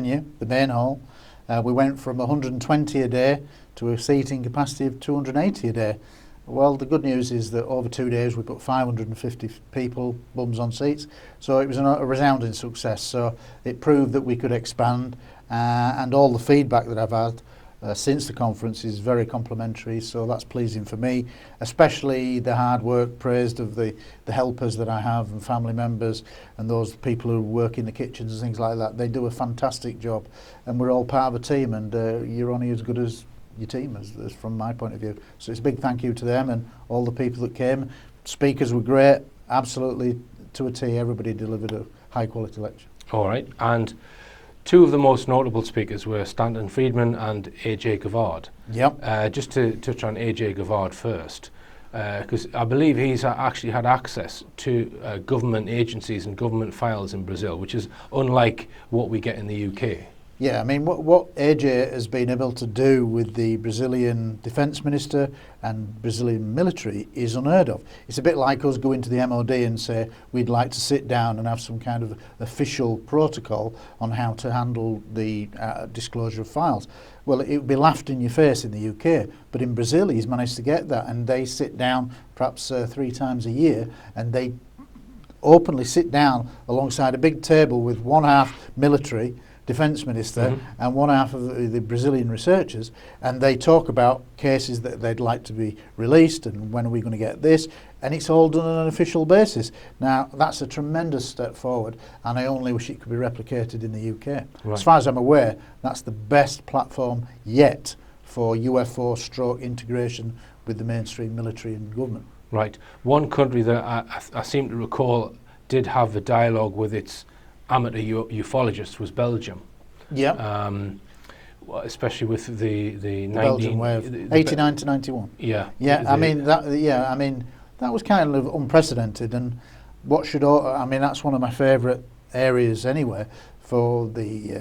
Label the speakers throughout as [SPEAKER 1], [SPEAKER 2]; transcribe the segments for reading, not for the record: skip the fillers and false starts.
[SPEAKER 1] venue, the main hall. We went from 120 a day to a seating capacity of 280 a day. Well, the good news is that over 2 days we put 550 people, bums on seats, so it was a resounding success. So it proved that we could expand, and all the feedback that I've had since the conference is very complimentary, so that's pleasing for me, especially the hard work praised of the helpers that I have and family members and those people who work in the kitchens and things like that. They do a fantastic job, and we're all part of a team, and you're only as good as your team, as from my point of view. So it's a big thank you to them and all the people that came. Speakers were great, absolutely to a T. Everybody delivered a high quality lecture.
[SPEAKER 2] All right, and two of the most notable speakers were Stanton Friedman and AJ Gavard.
[SPEAKER 1] Yep.
[SPEAKER 2] Just to touch on AJ Gavard first, because I believe he's actually had access to government agencies and government files in Brazil, which is unlike what we get in the UK.
[SPEAKER 1] Yeah, I mean, what AJ has been able to do with the Brazilian Defence Minister and Brazilian military is unheard of. It's a bit like us going to the MOD and say we'd like to sit down and have some kind of official protocol on how to handle the disclosure of files. Well, it would be laughed in your face in the UK, but in Brazil he's managed to get that, and they sit down perhaps 3 times a year, and they openly sit down alongside a big table with one half military, Defence Minister, and one half of the Brazilian researchers, and they talk about cases that they'd like to be released and when are we going to get this, and it's all done on an official basis. Now that's a tremendous step forward, and I only wish it could be replicated in the UK. Right. As far as I'm aware, that's the best platform yet for UFO stroke integration with the mainstream military and government. Right.
[SPEAKER 2] One country that I seem to recall did have a dialogue with its amateur ufologists was Belgium.
[SPEAKER 1] Yeah.
[SPEAKER 2] Especially with the
[SPEAKER 1] Belgian wave, 89 to 91.
[SPEAKER 2] Yeah.
[SPEAKER 1] Yeah. I mean that was kind of unprecedented, and what should I mean that's one of my favourite areas anyway for the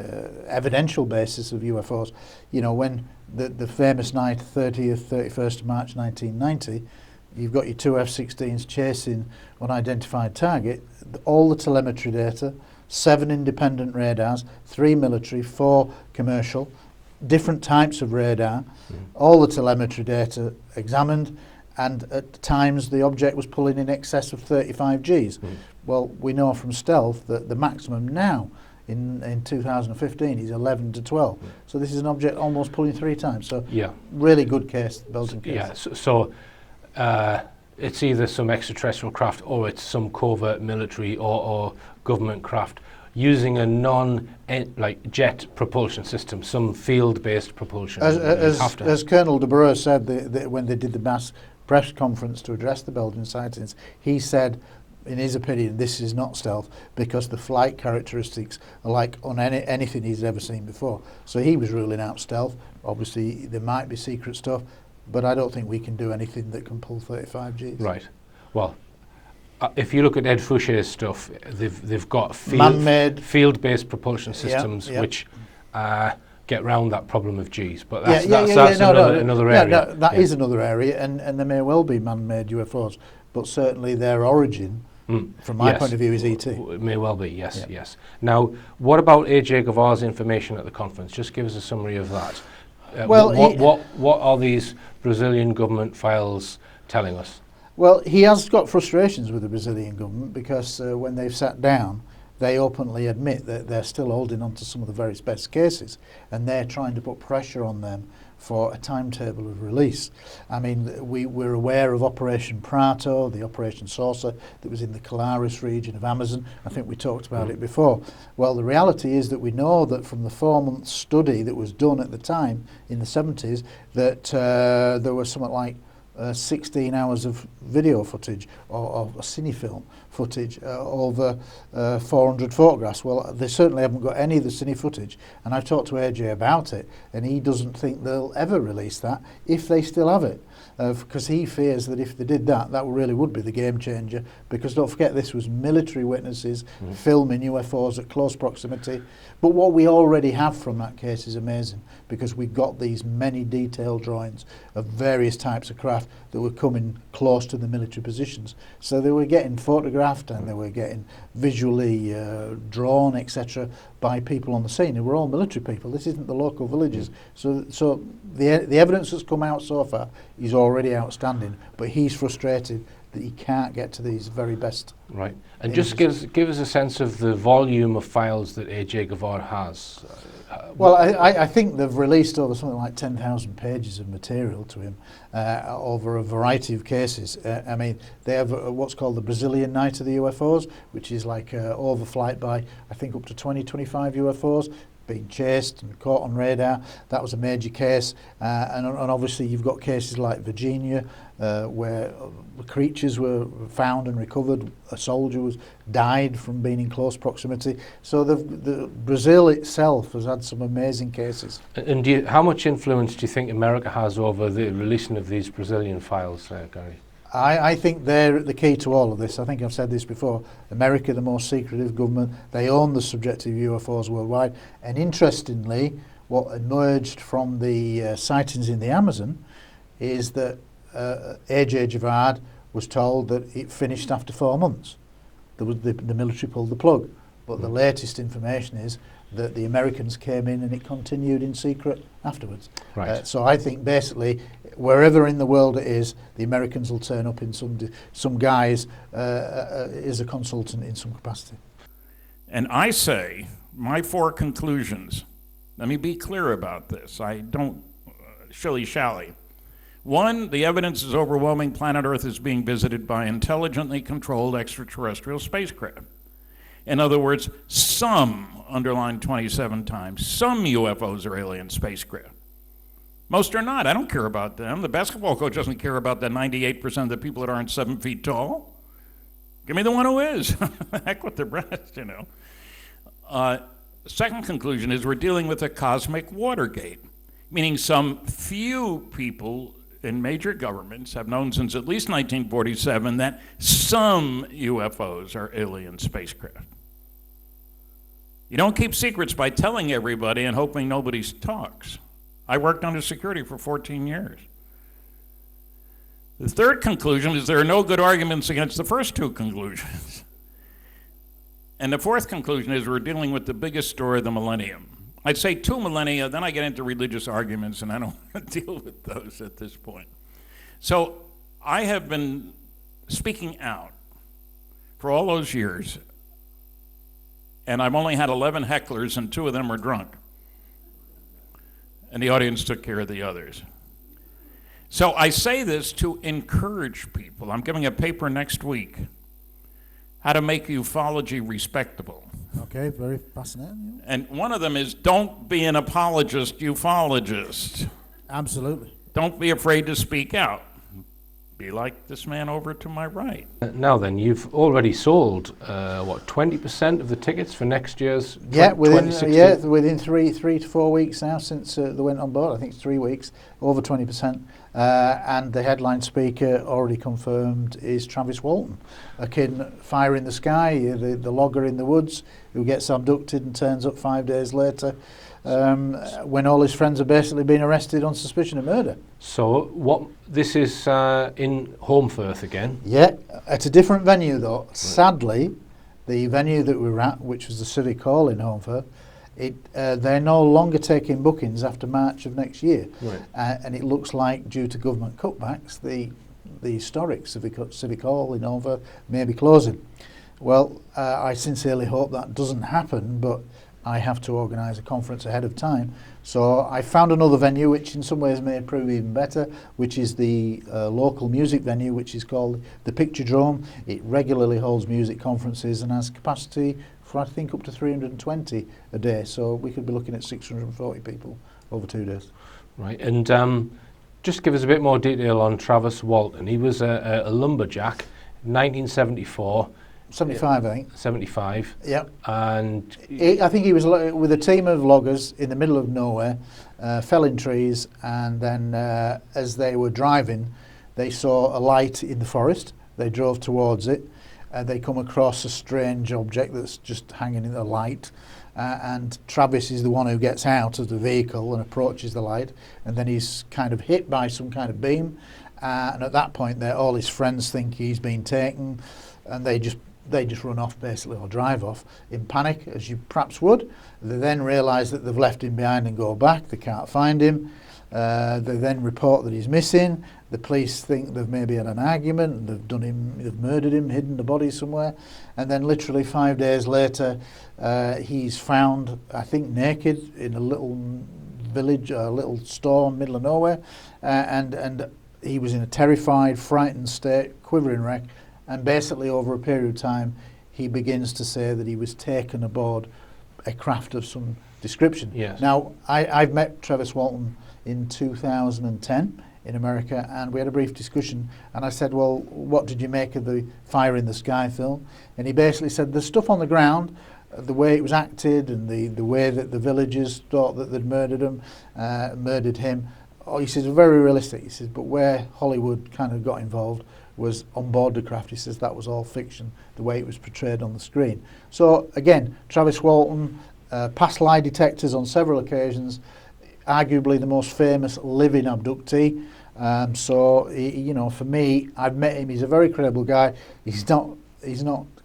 [SPEAKER 1] evidential basis of UFOs. You know, when the famous night 30th, 31st of March 1990. You've got your 2 F-16s chasing unidentified target, all the telemetry data, 7 independent radars, 3 military, 4 commercial, different types of radar, all the telemetry data examined, and at times the object was pulling in excess of 35 Gs. Well, we know from stealth that the maximum now in 2015 is 11 to 12. So this is an object almost pulling 3 times. So
[SPEAKER 2] yeah,
[SPEAKER 1] really good case, Belgian case.
[SPEAKER 2] Yeah, so it's either some extraterrestrial craft or it's some covert military or government craft using a like jet propulsion system, some field-based propulsion.
[SPEAKER 1] As Colonel de Boer said when they did the mass press conference to address the Belgian sightings, he said, in his opinion, this is not stealth because the flight characteristics are like on anything he's ever seen before. So he was ruling out stealth. Obviously, there might be secret stuff, but I don't think we can do anything that can pull 35 Gs.
[SPEAKER 2] Right. Well, if you look at Ed Foucher's stuff, they've got field-based propulsion systems which get around that problem of Gs. But that's another area.
[SPEAKER 1] Yeah, that is another area, and there may well be man-made UFOs, but certainly their origin, from my point of view, is ET.
[SPEAKER 2] It may well be, yes, yes. Now, what about AJ Gavard's information at the conference? Just give us a summary of that.
[SPEAKER 1] Well,
[SPEAKER 2] what are these Brazilian government files telling us?
[SPEAKER 1] Well, he has got frustrations with the Brazilian government because when they've sat down, they openly admit that they're still holding on to some of the very best cases, and they're trying to put pressure on them for a timetable of release. I mean, we're aware of Operation Prato, the Operation Saucer that was in the Colares region of Amazon. I think we talked about it before. Well, the reality is that we know that from the 4-month study that was done at the time in the 70s that there was something like 16 hours of video footage or cinefilm footage over 400 photographs. Well, they certainly haven't got any of the cine footage, and I've talked to AJ about it, and he doesn't think they'll ever release that if they still have it, because he fears that if they did that, that really would be the game changer, because don't forget this was military witnesses filming UFOs at close proximity. But what we already have from that case is amazing, because we got these many detailed drawings of various types of craft, that were coming close to the military positions. So they were getting photographed and they were getting visually drawn, etc., by people on the scene who were all military people. This isn't the local villagers. So the evidence that's come out so far is already outstanding, but he's frustrated that he can't get to these very best.
[SPEAKER 2] Right. And just give us a sense of the volume of files that A.J. Gavard has.
[SPEAKER 1] Well, I think they've released over something like 10,000 pages of material to him over a variety of cases. I mean, they have what's called the Brazilian Night of the UFOs, which is like overflight by, I think, up to 20-25 UFOs being chased and caught on radar. That was a major case. And obviously you've got cases like Virginia, where creatures were found and recovered. A soldier died from being in close proximity. So the Brazil itself has had some amazing cases.
[SPEAKER 2] And how much influence do you think America has over the releasing of these Brazilian files, Gary?
[SPEAKER 1] I think they're the key to all of this. I think I've said this before. America, the most secretive government, they own the subject of UFOs worldwide. And interestingly, what emerged from the sightings in the Amazon is that A.J. Gavard was told that it finished after 4 months. The military pulled the plug. But the latest information is that the Americans came in and it continued in secret afterwards.
[SPEAKER 2] Right.
[SPEAKER 1] So I think basically wherever in the world it is, the Americans will turn up in some guise as a consultant in some capacity.
[SPEAKER 3] And I say, my 4 conclusions, let me be clear about this. I don't shilly-shally. 1, the evidence is overwhelming. Planet Earth is being visited by intelligently controlled extraterrestrial spacecraft. In other words, some, underlined 27 times, some UFOs are alien spacecraft. Most are not. I don't care about them. The basketball coach doesn't care about the 98% of the people that aren't 7 feet tall. Give me the one who is. Heck with the rest, you know. Second conclusion is we're dealing with a cosmic Watergate, meaning some few people in major governments have known since at least 1947 that some UFOs are alien spacecraft. You don't keep secrets by telling everybody and hoping nobody talks. I worked under security for 14 years. The third conclusion is there are no good arguments against the first 2 conclusions. And the fourth conclusion is we're dealing with the biggest story of the millennium. I'd say 2 millennia, then I get into religious arguments, and I don't want to deal with those at this point. So I have been speaking out for all those years, and I've only had 11 hecklers, and 2 of them were drunk. And the audience took care of the others. So I say this to encourage people. I'm giving a paper next week, How to Make Ufology Respectable.
[SPEAKER 1] Okay, very fascinating.
[SPEAKER 3] And one of them is don't be an apologist ufologist.
[SPEAKER 1] Absolutely.
[SPEAKER 3] Don't be afraid to speak out. Be like this man over to my right.
[SPEAKER 2] Now then, you've already sold, 20% of the tickets for next year's
[SPEAKER 1] within
[SPEAKER 2] 2016?
[SPEAKER 1] three to 4 weeks now since they went on board. I think it's 3 weeks, over 20%. And the headline speaker already confirmed is Travis Walton, a kid fire in the sky, the logger in the woods who gets abducted and turns up 5 days later when all his friends have basically been arrested on suspicion of murder.
[SPEAKER 2] So this is in Holmfirth again?
[SPEAKER 1] Yeah, at a different venue though. Right. Sadly, the venue that we were at, which was the Civic Hall in Holmfirth, they're no longer taking bookings after March of next year.
[SPEAKER 2] Right.
[SPEAKER 1] And it looks like, due to government cutbacks, the historic Civic Hall in Holmfirth may be closing. Well, I sincerely hope that doesn't happen, but I have to organise a conference ahead of time. So I found another venue which in some ways may prove even better, which is the local music venue, which is called the Picturedrome. It regularly holds music conferences and has capacity for I think up to 320 a day. So we could be looking at 640 people over 2 days.
[SPEAKER 2] Right, and just give us a bit more detail on Travis Walton. He was a lumberjack, 1974.
[SPEAKER 1] 75, I think.
[SPEAKER 2] 75.
[SPEAKER 1] Yep.
[SPEAKER 2] And
[SPEAKER 1] I think he was with a team of loggers in the middle of nowhere, fell in trees, and then as they were driving, they saw a light in the forest. They drove towards it. They come across a strange object that's just hanging in the light. And Travis is the one who gets out of the vehicle and approaches the light. And then he's kind of hit by some kind of beam. and at that point, all his friends think he's been taken, and they just run off basically, or drive off in panic, as you perhaps would. They then realise that they've left him behind and go back. They can't find him. They then report that he's missing. The police think they've maybe had an argument, they've murdered him, hidden the body somewhere, and then literally 5 days later, he's found, I think, naked in a little village, a little store in the middle of nowhere, and he was in a terrified, frightened state, quivering wreck, and basically over a period of time, he begins to say that he was taken aboard a craft of some description.
[SPEAKER 2] Yes.
[SPEAKER 1] Now, I've met Travis Walton in 2010 in America, and we had a brief discussion, and I said, well, what did you make of the Fire in the Sky film? And he basically said the stuff on the ground, the way it was acted, and the way that the villagers thought that they'd murdered him, he says, very realistic. He says, but where Hollywood kind of got involved was on board the craft. He says that was all fiction, the way it was portrayed on the screen. So again, Travis Walton passed lie detectors on several occasions, arguably the most famous living abductee. So you know, for me, I've met him. He's a very credible guy. He's not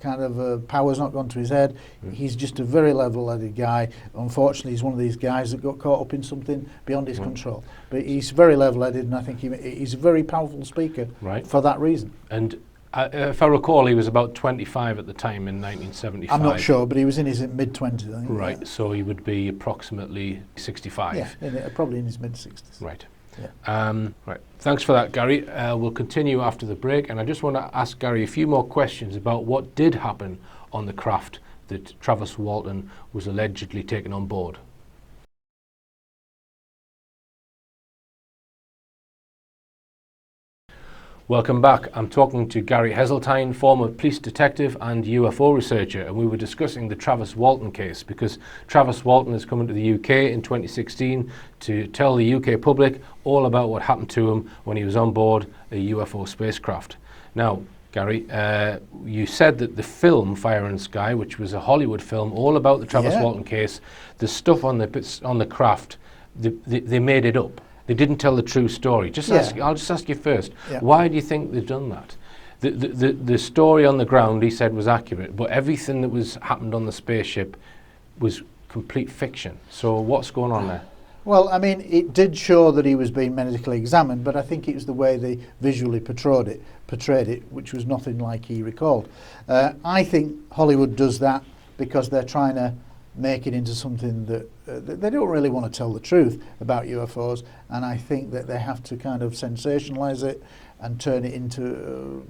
[SPEAKER 1] kind of power's not gone to his head. He's just a very level-headed guy. Unfortunately, he's one of these guys that got caught up in something beyond his control. But he's very level-headed, and I think he's a very powerful speaker for that reason.
[SPEAKER 2] And if I recall, he was about 25 at the time in 1975.
[SPEAKER 1] I'm not sure, but he was in his mid-20s, I think.
[SPEAKER 2] Right,
[SPEAKER 1] yeah.
[SPEAKER 2] so he would be approximately 65.
[SPEAKER 1] Yeah, probably in his mid-60s.
[SPEAKER 2] Right.
[SPEAKER 1] Yeah.
[SPEAKER 2] Right. Thanks for that, Gary. We'll continue after the break, and I just want to ask Gary a few more questions about what did happen on the craft that Travis Walton was allegedly taken on board. Welcome back. I'm talking to Gary Heseltine, former police detective and UFO researcher, and we were discussing the Travis Walton case because Travis Walton is coming to the UK in 2016 to tell the UK public all about what happened to him when he was on board a UFO spacecraft. Now, Gary, you said that the film Fire in the Sky, which was a Hollywood film all about the Travis Walton case, the stuff on the craft, they made it up. They didn't tell the true story. I'll just ask you first, why do you think they've done that? The story on the ground, he said, was accurate, but everything that happened on the spaceship was complete fiction. So what's going on there?
[SPEAKER 1] Well, I mean, it did show that he was being medically examined, but I think it was the way they visually portrayed it, which was nothing like he recalled. I think Hollywood does that because they're trying to make it into something that they don't really want to tell the truth about UFOs, and I think that they have to kind of sensationalize it and turn it into,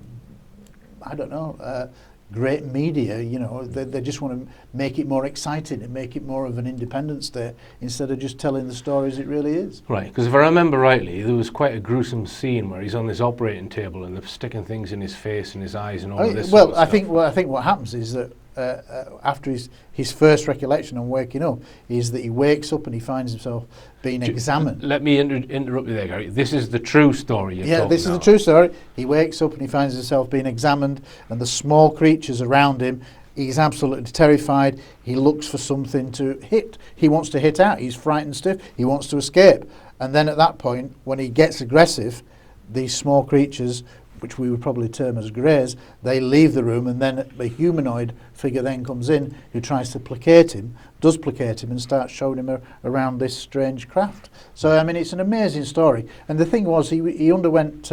[SPEAKER 1] I don't know, great media. You know, they just want to make it more exciting and make it more of an independent state instead of just telling the story as it really is.
[SPEAKER 2] Right, because if I remember rightly, there was quite a gruesome scene where he's on this operating table and they're sticking things in his face and his eyes and all of this.
[SPEAKER 1] Well,
[SPEAKER 2] sort of stuff.
[SPEAKER 1] I think what happens is that after his first recollection on waking up is that he wakes up and he finds himself being examined.
[SPEAKER 2] Let me interrupt you there, Gary. This is the true story you're talking
[SPEAKER 1] this is
[SPEAKER 2] about.
[SPEAKER 1] the true story. He wakes up and he finds himself being examined, and the small creatures around him, he's absolutely terrified. He looks for something to hit. He wants to hit out. He's frightened stiff. He wants to escape. And then at that point, when he gets aggressive, these small creatures, which we would probably term as greys, they leave the room, and then a humanoid figure then comes in who tries to placate him, and starts showing him around this strange craft. So, I mean, it's an amazing story. And the thing was, he underwent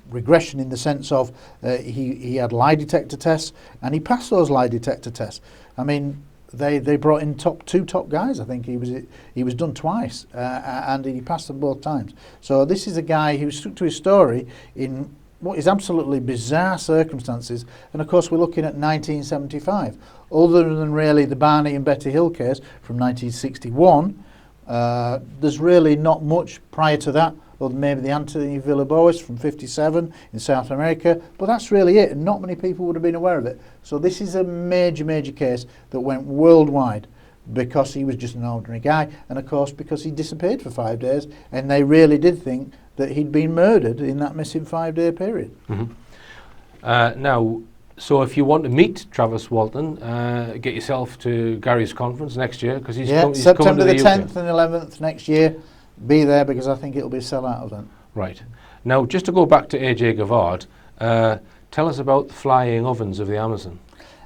[SPEAKER 1] regression in the sense of he had lie detector tests, and he passed those lie detector tests. I mean, they brought in two top guys. I think he was done twice, and he passed them both times. So this is a guy who stuck to his story in what is absolutely bizarre circumstances. And of course, we're looking at 1975. Other than really the Barney and Betty Hill case from 1961, there's really not much prior to that. Or maybe the Anthony Villalobos from 57 in South America, but that's really it, and not many people would have been aware of it. So this is a major, major case that went worldwide because he was just an ordinary guy, and of course because he disappeared for 5 days, and they really did think that he'd been murdered in that missing 5-day period.
[SPEAKER 2] Mm-hmm. Now, so if you want to meet Travis Walton, get yourself to Gary's conference next year, because he's coming to the UK.
[SPEAKER 1] September the 10th and 11th next year. Be there, because I think it'll be a sellout event.
[SPEAKER 2] Right. Now, just to go back to A.J. Gavard, tell us about the flying ovens of the Amazon.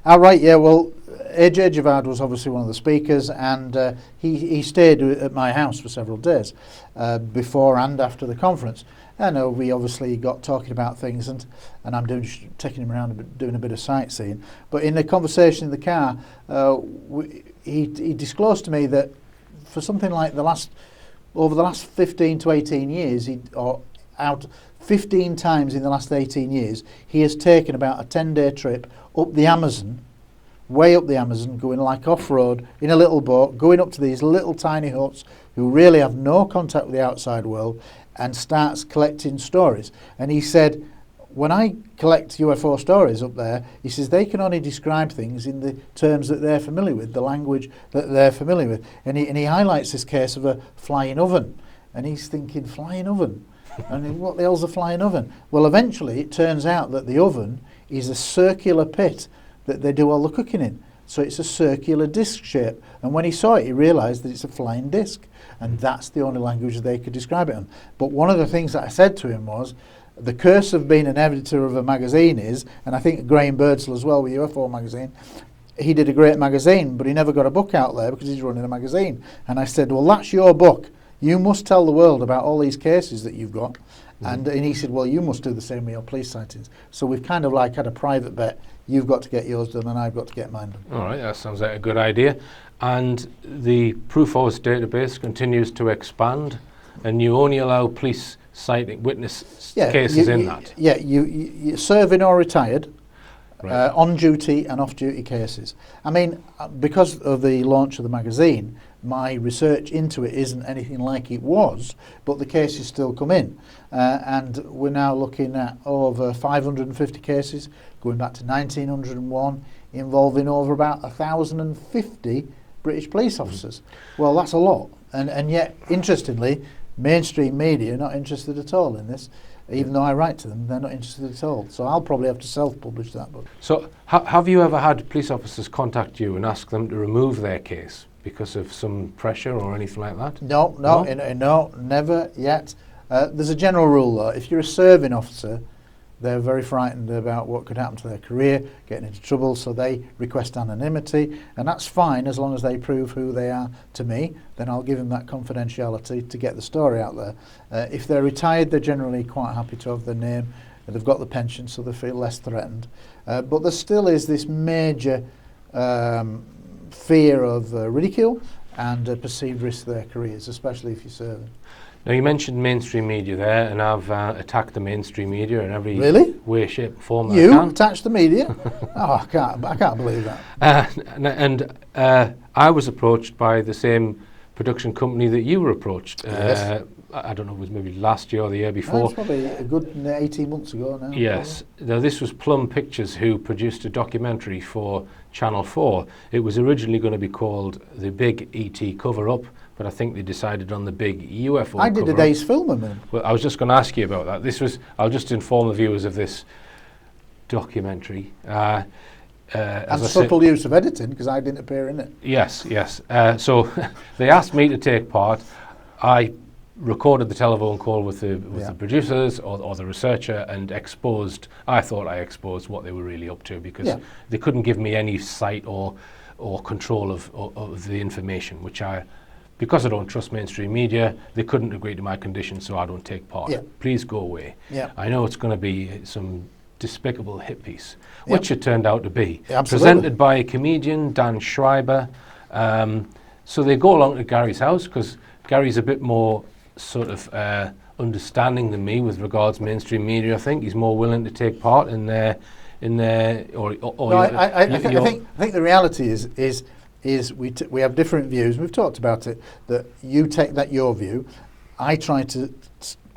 [SPEAKER 1] Right, yeah, well, A.J. Gavard was obviously one of the speakers, and he stayed at my house for several days before and after the conference. And we obviously got talking about things, and I'm taking him around doing a bit of sightseeing. But in the conversation in the car, he disclosed to me that for something like over the last 15 to 18 years, 15 times in the last 18 years, he has taken about a 10-day trip up the Amazon, way up the Amazon, going like off-road in a little boat, going up to these little tiny huts who really have no contact with the outside world, and starts collecting stories. And he said, when I collect UFO stories up there, he says they can only describe things in the terms that they're familiar with, the language that they're familiar with. And he highlights this case of a flying oven. And he's thinking, flying oven? And what the hell's a flying oven? Well, eventually it turns out that the oven is a circular pit that they do all the cooking in. So it's a circular disc shape. And when he saw it, he realised that it's a flying disc. And that's the only language they could describe it in. But one of the things that I said to him was, the curse of being an editor of a magazine is, and I think Graham Birdsall as well with UFO magazine, he did a great magazine, but he never got a book out there because he's running a magazine. And I said, well, that's your book. You must tell the world about all these cases that you've got. And he said, well, you must do the same with your police sightings. So we've kind of like had a private bet. You've got to get yours done and I've got to get mine done.
[SPEAKER 2] All right, that sounds like a good idea. And the Proof-Force database continues to expand, and you only allow police sighting witness cases in that.
[SPEAKER 1] Yeah, you're serving or retired,
[SPEAKER 2] Right.
[SPEAKER 1] on duty and off duty cases. I mean, because of the launch of the magazine, my research into it isn't anything like it was, but the cases still come in. And we're now looking at over 550 cases, going back to 1901, involving over about 1,050 British police officers. Well, that's a lot. And yet, interestingly, mainstream media are not interested at all in this. Even though I write to them, they're not interested at all. So I'll probably have to self-publish that book.
[SPEAKER 2] So have you ever had police officers contact you and ask them to remove their case because of some pressure or anything like that?
[SPEAKER 1] No, never yet. There's a general rule though. If you're a serving officer, they're very frightened about what could happen to their career, getting into trouble, so they request anonymity, and that's fine as long as they prove who they are to me. Then I'll give them that confidentiality to get the story out there. If they're retired, they're generally quite happy to have their name. They've got the pension, so they feel less threatened. But there still is this major fear of ridicule and perceived risk to their careers, especially if you're serving.
[SPEAKER 2] Now, you mentioned mainstream media there, and I've attacked the mainstream media in every way, shape, form that I can.
[SPEAKER 1] You attacked the media? Oh, I can't believe that.
[SPEAKER 2] I was approached by the same production company that you were approached.
[SPEAKER 1] Yes.
[SPEAKER 2] I don't know, it was maybe last year or the year before.
[SPEAKER 1] That's probably a good 18 months ago now.
[SPEAKER 2] Yes. Now, this was Plum Pictures, who produced a documentary for Channel 4. It was originally going to be called The Big E.T. Cover-Up, but I think they decided on The Big UFO
[SPEAKER 1] I did a
[SPEAKER 2] Cover-Up.
[SPEAKER 1] day's film of it.
[SPEAKER 2] Well, I was just going to ask you about that. I'll just inform the viewers of this documentary.
[SPEAKER 1] And subtle use of editing, because I didn't appear in it.
[SPEAKER 2] Yes. So they asked me to take part. I recorded the telephone call with the producers or the researcher and I thought I exposed what they were really up to, because they couldn't give me any sight or control of the information, which because I don't trust mainstream media, they couldn't agree to my conditions, so I don't take part. Please go away. I know it's going to be some despicable hit piece, which it turned out to be. Presented by a comedian, Dan Schreiber. So they go along to Gary's house, because Gary's a bit more sort of understanding than me with regards to mainstream media. I think he's more willing to take part in their
[SPEAKER 1] I think the reality is we have different views. We've talked about it, that you take that your view. I try to,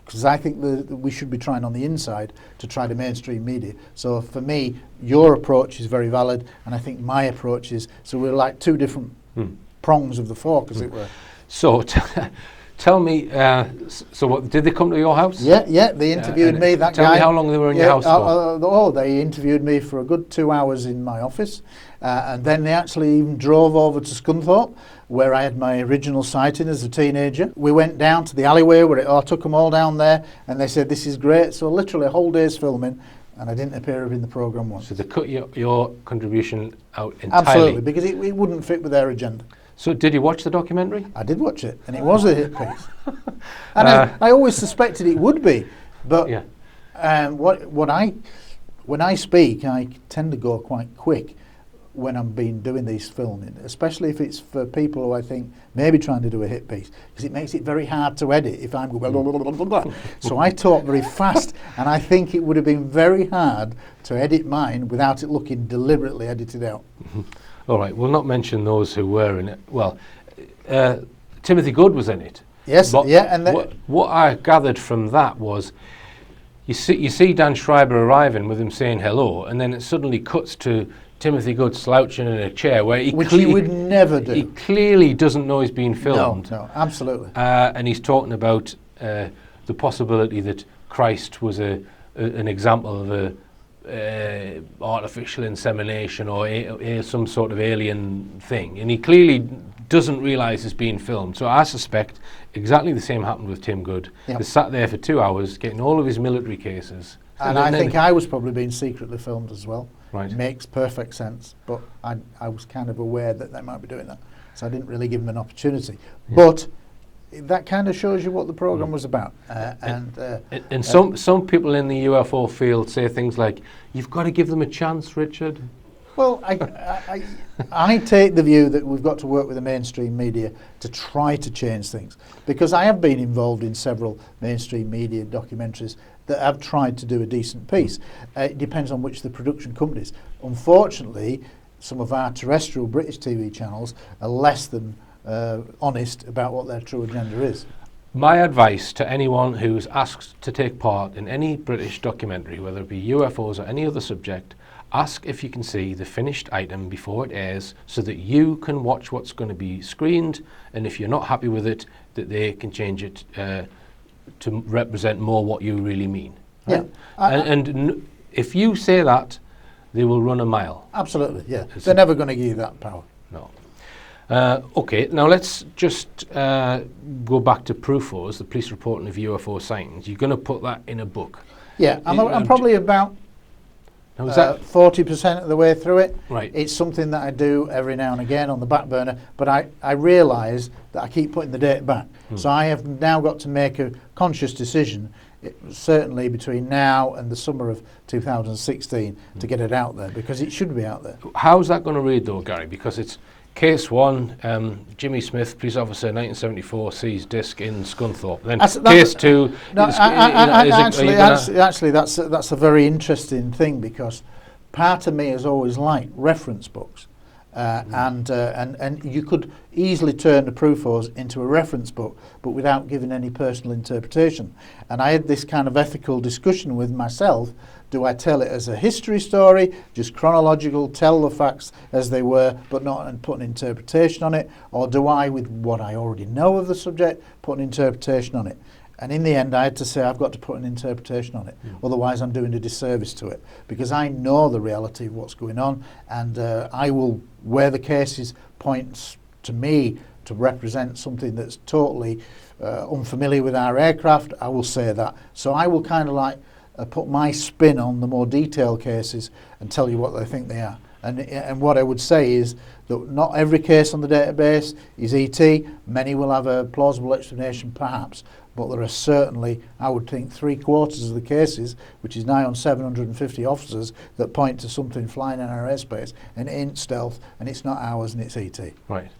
[SPEAKER 1] because I think that we should be trying on the inside to try to mainstream media. So for me, your approach is very valid, and I think my approach is, so we're like two different prongs of the fork, as it were.
[SPEAKER 2] So tell me, so what, did they come to your house?
[SPEAKER 1] Yeah, they interviewed me, that
[SPEAKER 2] tell
[SPEAKER 1] guy.
[SPEAKER 2] me how long they were in your house for.
[SPEAKER 1] They interviewed me for a good 2 hours in my office, and then they actually even drove over to Scunthorpe, where I had my original sighting as a teenager. We went down to the alleyway where I took them all down there, and they said, this is great. So literally a whole day's filming, and I didn't appear in the programme once.
[SPEAKER 2] So they cut your contribution out entirely?
[SPEAKER 1] Absolutely, because it wouldn't fit with their agenda.
[SPEAKER 2] So did you watch the documentary?
[SPEAKER 1] I did watch it, and it was a hit piece. And I always suspected it would be, but when I speak, I tend to go quite quick when I'm doing these filming, especially if it's for people who I think may be trying to do a hit piece, because it makes it very hard to edit if I'm going blah, blah, blah, blah, blah. So I talk very fast, and I think it would have been very hard to edit mine without it looking deliberately edited out.
[SPEAKER 2] All right, we'll not mention those who were in it. Well, Timothy Good was in it.
[SPEAKER 1] Yes,
[SPEAKER 2] but
[SPEAKER 1] yeah. And
[SPEAKER 2] what I gathered from that was, you see Dan Schreiber arriving with him saying hello, and then it suddenly cuts to Timothy Good slouching in a chair, where
[SPEAKER 1] which he would never do.
[SPEAKER 2] He clearly doesn't know he's being filmed.
[SPEAKER 1] No, absolutely.
[SPEAKER 2] And he's talking about the possibility that Christ was an example of a artificial insemination or some sort of alien thing, and he clearly doesn't realise it's being filmed. So I suspect exactly the same happened with Tim Good.
[SPEAKER 1] Yep.
[SPEAKER 2] He sat there for 2 hours getting all of his military cases,
[SPEAKER 1] and I think I was probably being secretly filmed as well.
[SPEAKER 2] Right.
[SPEAKER 1] It makes perfect sense, but I was kind of aware that they might be doing that, so I didn't really give them an opportunity. Yeah. But that kind of shows you what the programme was about.
[SPEAKER 2] And some people in the UFO field say things like, "You've got to give them a chance, Richard."
[SPEAKER 1] Well, I take the view that we've got to work with the mainstream media to try to change things, because I have been involved in several mainstream media documentaries that have tried to do a decent piece. It depends on which the production companies. Unfortunately, some of our terrestrial British TV channels are less than honest about what their true agenda is.
[SPEAKER 2] My advice to anyone who's asked to take part in any British documentary, whether it be UFOs or any other subject, ask if you can see the finished item before it airs, so that you can watch what's going to be screened, and if you're not happy with it, that they can change it to represent more what you really mean. Right? Yeah. If you say that, they will run a mile.
[SPEAKER 1] Absolutely, yeah. They're never going to give you that power.
[SPEAKER 2] No. Okay, now let's just go back to PRUFOs, the police reporting of UFO sightings. You're going to put that in a book.
[SPEAKER 1] Yeah, I'm probably about 40% of the way through it.
[SPEAKER 2] Right.
[SPEAKER 1] It's something that I do every now and again on the back burner, but I realise that I keep putting the date back. So I have now got to make a conscious decision, certainly between now and the summer of 2016, to get it out there, because it should be out there.
[SPEAKER 2] How's that going to read though, Gary? Because it's Case 1, Jimmy Smith, police officer, 1974, sees disc in Scunthorpe. Then Case 2...
[SPEAKER 1] No, actually, that's a very interesting thing, because part of me has always liked reference books. And you could easily turn the PRUFOs into a reference book, but without giving any personal interpretation. And I had this kind of ethical discussion with myself. Do I tell it as a history story, just chronological, tell the facts as they were, but not put an interpretation on it? Or do I, with what I already know of the subject, put an interpretation on it? And in the end, I had to say I've got to put an interpretation on it. Otherwise, I'm doing a disservice to it, because I know the reality of what's going on, and I will, where the cases points to me to represent something that's totally unfamiliar with our aircraft, I will say that. So I will kind of like put my spin on the more detailed cases and tell you what I think they are. And what I would say is that not every case on the database is ET. Many will have a plausible explanation, perhaps, but there are certainly, I would think, 3/4 of the cases, which is nigh on 750 officers, that point to something flying in our airspace, and it ain't stealth, and it's not ours, and it's ET.
[SPEAKER 2] Right.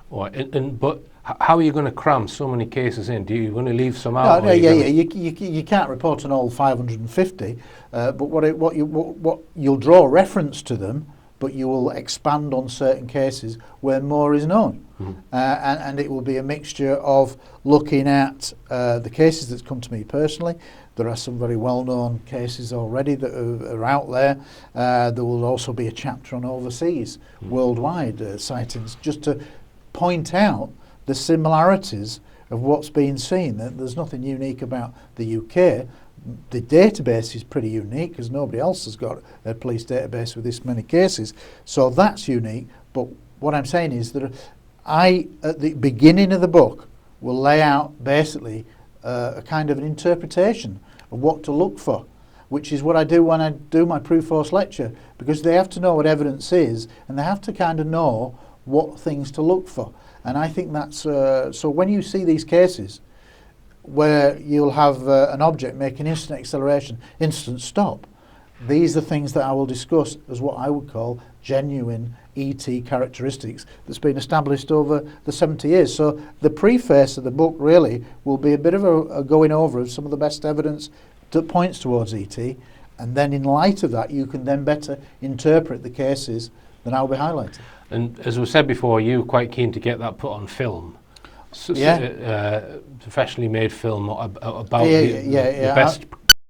[SPEAKER 2] All right. But how are you going to cram so many cases in? Do you want to leave some out?
[SPEAKER 1] No, you can't report on all 550, but what you'll draw reference to them, but you will expand on certain cases where more is known. And it will be a mixture of looking at the cases that's come to me personally. There are some very well-known cases already that are out there. There will also be a chapter on overseas, worldwide sightings, just to point out the similarities of what's being seen. There's nothing unique about the UK. The database is pretty unique because nobody else has got a police database with this many cases. So that's unique. But what I'm saying is that I, at the beginning of the book, will lay out basically a kind of an interpretation of what to look for, which is what I do when I do my proof force lecture, because they have to know what evidence is and they have to kind of know what things to look for. And I think that's, so when you see these cases where you'll have an object making instant acceleration, instant stop, these are things that I will discuss as what I would call genuine ET characteristics that's been established over the 70 years. So the preface of the book really will be a bit of a going over of some of the best evidence that points towards ET, and then in light of that you can then better interpret the cases that I'll be highlighting.
[SPEAKER 2] And as we said before, you were quite keen to get that put on film. Professionally made film about the best